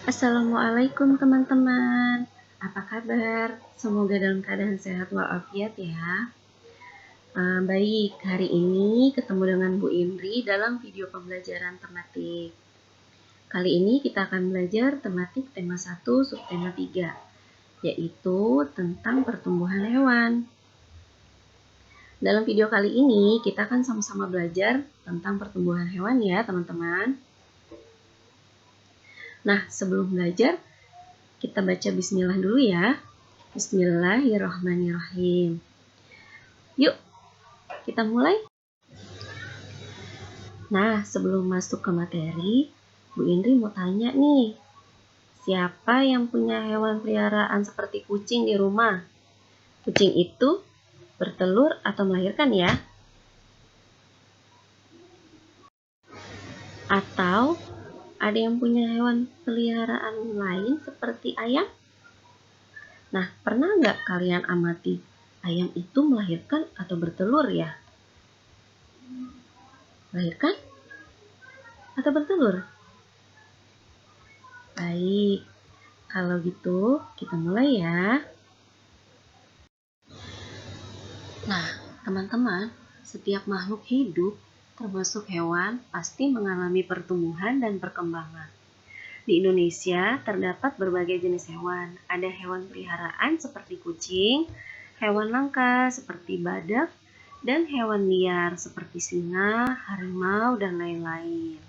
Assalamualaikum teman-teman. Apa kabar? Semoga dalam keadaan sehat walafiat ya. Baik, hari ini ketemu dengan Bu Indri dalam video pembelajaran tematik. Kali ini kita akan belajar tematik tema 1 subtema 3, yaitu tentang pertumbuhan hewan. Dalam video kali ini kita akan sama-sama belajar tentang pertumbuhan hewan ya teman-teman. Nah, sebelum belajar, kita baca bismillah dulu ya. Bismillahirrahmanirrahim. Yuk, kita mulai. Nah, sebelum masuk ke materi, Bu Indri mau tanya nih. Siapa yang punya hewan peliharaan seperti kucing di rumah? Kucing itu bertelur atau melahirkan ya? Atau ada yang punya hewan peliharaan lain seperti ayam? Nah, pernah nggak kalian amati ayam itu melahirkan atau bertelur ya? Melahirkan atau bertelur? Baik, kalau gitu kita mulai ya. Nah, teman-teman, setiap makhluk hidup, termasuk hewan, pasti mengalami pertumbuhan dan perkembangan. Di Indonesia terdapat berbagai jenis hewan. Ada hewan peliharaan seperti kucing, hewan langka seperti badak, dan hewan liar seperti singa, harimau, dan lain-lain.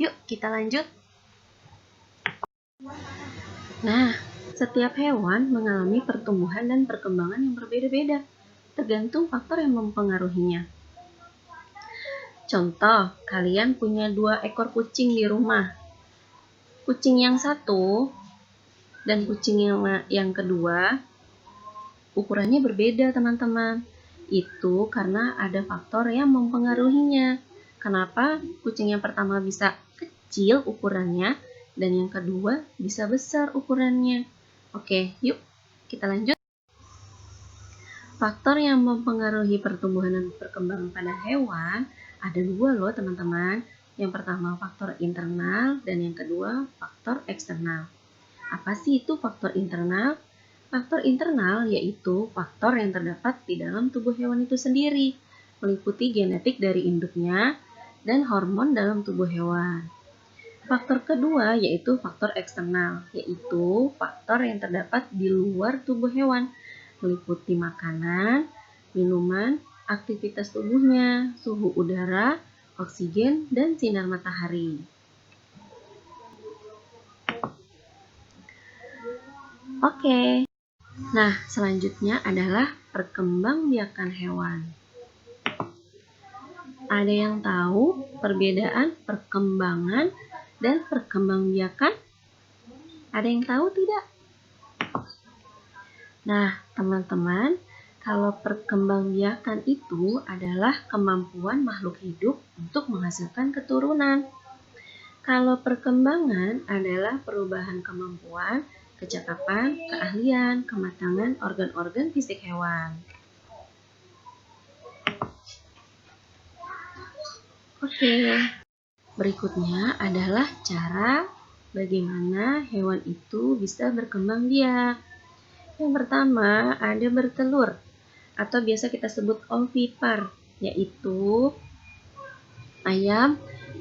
Yuk, kita lanjut. Nah, setiap hewan mengalami pertumbuhan dan perkembangan yang berbeda-beda, tergantung faktor yang mempengaruhinya. Contoh, kalian punya 2 ekor kucing di rumah. Kucing yang satu dan kucing yang kedua, ukurannya berbeda teman-teman. Itu karena ada faktor yang mempengaruhinya. Kenapa kucing yang pertama bisa kecil ukurannya dan yang kedua bisa besar ukurannya? Oke, yuk kita lanjut. Faktor yang mempengaruhi pertumbuhan dan perkembangan pada hewan ada 2 loh teman-teman. Yang pertama faktor internal dan yang kedua faktor eksternal. Apa sih itu faktor internal? Faktor internal yaitu faktor yang terdapat di dalam tubuh hewan itu sendiri, meliputi genetik dari induknya dan hormon dalam tubuh hewan. Faktor kedua yaitu faktor eksternal, yaitu faktor yang terdapat di luar tubuh hewan, meliputi makanan, minuman, aktivitas tubuhnya, suhu udara, oksigen, dan sinar matahari. Oke. Nah, selanjutnya adalah perkembangbiakan hewan. Ada yang tahu perbedaan perkembangan dan perkembangbiakan? Ada yang tahu tidak? Nah, teman-teman, kalau perkembangbiakan itu adalah kemampuan makhluk hidup untuk menghasilkan keturunan. Kalau perkembangan adalah perubahan kemampuan, kecakapan, keahlian, kematangan organ-organ fisik hewan. Oke, berikutnya adalah cara bagaimana hewan itu bisa berkembang biak. Yang pertama ada bertelur atau biasa kita sebut ovipar, yaitu ayam,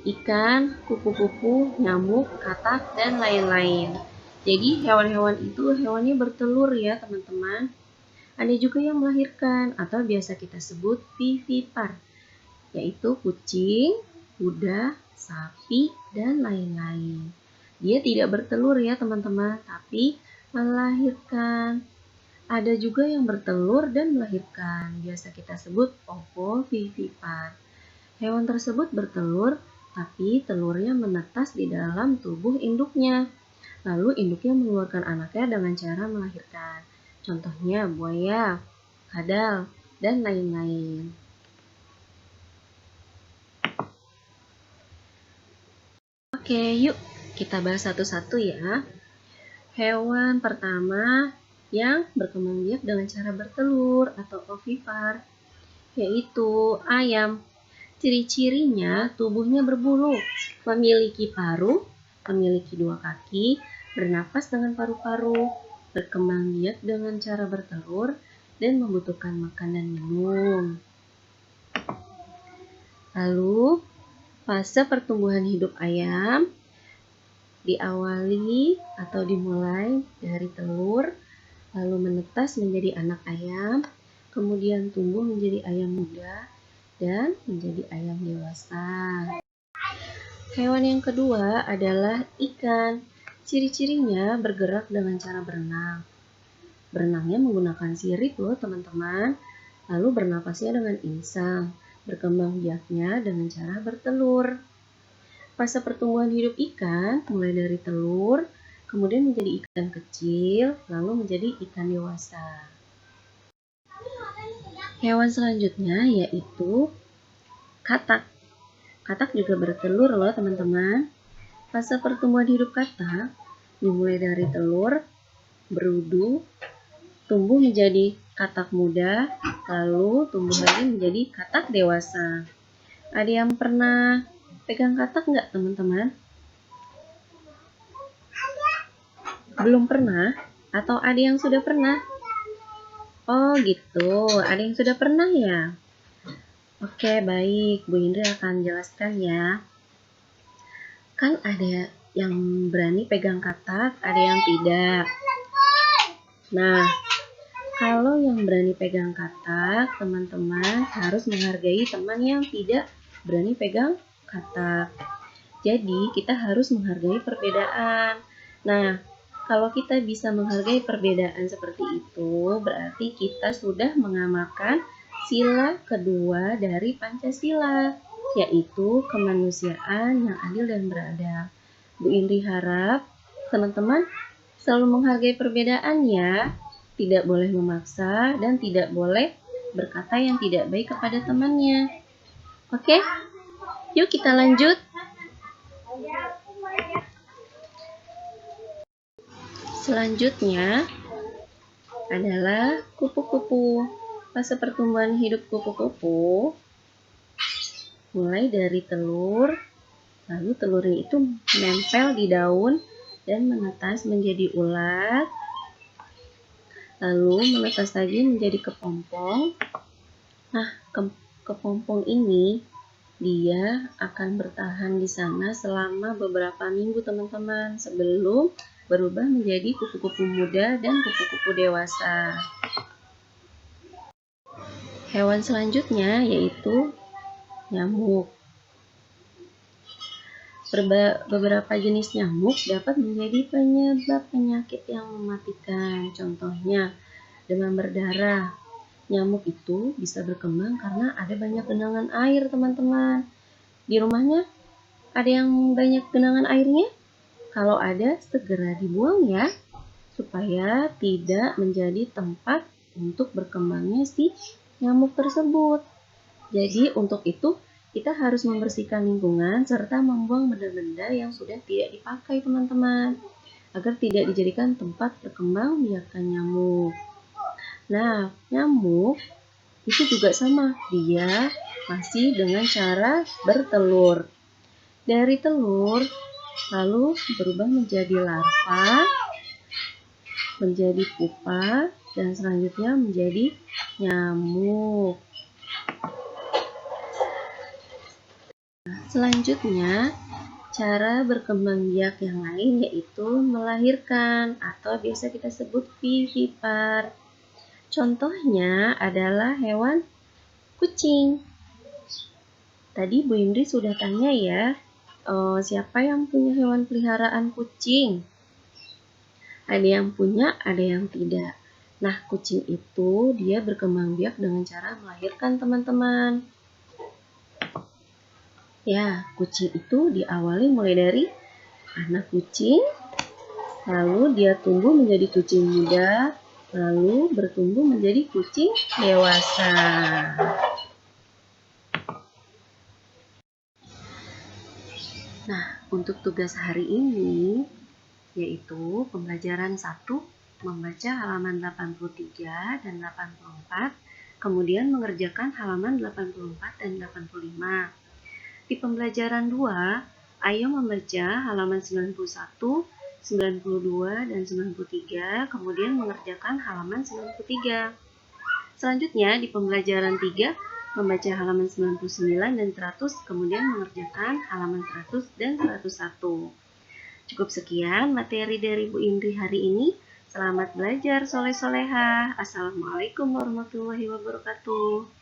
ikan, kupu-kupu, nyamuk, katak, dan lain-lain. Jadi hewan-hewan itu hewannya bertelur ya teman-teman. Ada juga yang melahirkan atau biasa kita sebut vivipar, yaitu kucing, kuda, sapi, dan lain-lain. Dia tidak bertelur ya teman-teman, tapi melahirkan. Ada juga yang bertelur dan melahirkan, biasa kita sebut ovovivipar. Hewan tersebut bertelur, tapi telurnya menetas di dalam tubuh induknya. Lalu induknya mengeluarkan anaknya dengan cara melahirkan. Contohnya buaya, kadal, dan lain-lain. Oke, yuk kita bahas satu-satu ya. Hewan pertama yang berkembang biak dengan cara bertelur atau ovipar, yaitu ayam. Ciri-cirinya tubuhnya berbulu. memiliki paruh, memiliki dua kaki, bernapas dengan paru-paru, berkembang biak dengan cara bertelur, dan membutuhkan makan dan minum. Lalu, fase pertumbuhan hidup ayam diawali atau dimulai dari telur, lalu menetas menjadi anak ayam, kemudian tumbuh menjadi ayam muda, dan menjadi ayam dewasa. Hewan yang kedua adalah ikan. Ciri-cirinya bergerak dengan cara berenang. Berenangnya menggunakan sirip loh teman-teman. Lalu bernapasnya dengan insang. Berkembang biaknya dengan cara bertelur. Fase pertumbuhan hidup ikan mulai dari telur, kemudian menjadi ikan kecil, lalu menjadi ikan dewasa. Hewan selanjutnya yaitu katak. Katak juga bertelur loh teman-teman. Fase pertumbuhan hidup katak dimulai dari telur, berudu, tumbuh menjadi katak muda, lalu tumbuh lagi menjadi katak dewasa. Ada yang pernah pegang katak nggak teman-teman? Belum pernah? Atau ada yang sudah pernah? Oh gitu, ada yang sudah pernah ya? Oke, baik. Bu Indri akan jelaskan ya. Kan ada yang berani pegang katak, ada yang tidak. Nah, kalau yang berani pegang katak, teman-teman harus menghargai teman yang tidak berani pegang katak. Jadi, kita harus menghargai perbedaan. Nah, kalau kita bisa menghargai perbedaan seperti itu, berarti kita sudah mengamalkan sila kedua dari Pancasila, yaitu kemanusiaan yang adil dan beradab. Bu Indri harap teman-teman selalu menghargai perbedaan ya, tidak boleh memaksa dan tidak boleh berkata yang tidak baik kepada temannya. Oke, yuk kita lanjut. Selanjutnya adalah kupu-kupu. Fase pertumbuhan hidup kupu-kupu mulai dari telur, lalu telurnya itu menempel di daun dan menetas menjadi ulat, lalu menetas lagi menjadi kepompong. Nah, kepompong ini dia akan bertahan di sana selama beberapa minggu teman-teman sebelum berubah menjadi kupu-kupu muda dan kupu-kupu dewasa. Hewan selanjutnya yaitu nyamuk. Beberapa jenis nyamuk dapat menjadi penyebab penyakit yang mematikan. Contohnya, demam berdarah. Nyamuk itu bisa berkembang karena ada banyak genangan air, teman-teman. Di rumahnya ada yang banyak genangan airnya? Kalau ada, segera dibuang ya, supaya tidak menjadi tempat untuk berkembangnya si nyamuk tersebut. Jadi untuk itu kita harus membersihkan lingkungan serta membuang benda-benda yang sudah tidak dipakai teman-teman, agar tidak dijadikan tempat berkembang biakan nyamuk. Nah, nyamuk itu juga sama, dia masih dengan cara bertelur. Dari telur lalu berubah menjadi larva, menjadi pupa, dan selanjutnya menjadi nyamuk. Selanjutnya, cara berkembang biak yang lain yaitu melahirkan atau biasa kita sebut vivipar. Contohnya adalah hewan kucing. Tadi Bu Indri sudah tanya ya, siapa yang punya hewan peliharaan kucing? Ada yang punya, ada yang tidak. Nah, kucing itu dia berkembang biak dengan cara melahirkan teman-teman. Ya, kucing itu diawali mulai dari anak kucing, lalu dia tumbuh menjadi kucing muda, lalu bertumbuh menjadi kucing dewasa. Nah, untuk tugas hari ini yaitu pembelajaran 1, membaca halaman 83 dan 84, kemudian mengerjakan halaman 84 dan 85. Di pembelajaran 2, Ayo membaca halaman 91, 92, dan 93, kemudian mengerjakan halaman 93. Selanjutnya, di pembelajaran 3, membaca halaman 99 dan 100, kemudian mengerjakan halaman 100 dan 101. Cukup sekian materi dari Bu Indri hari ini. Selamat belajar soleh-solehah. Assalamualaikum warahmatullahi wabarakatuh.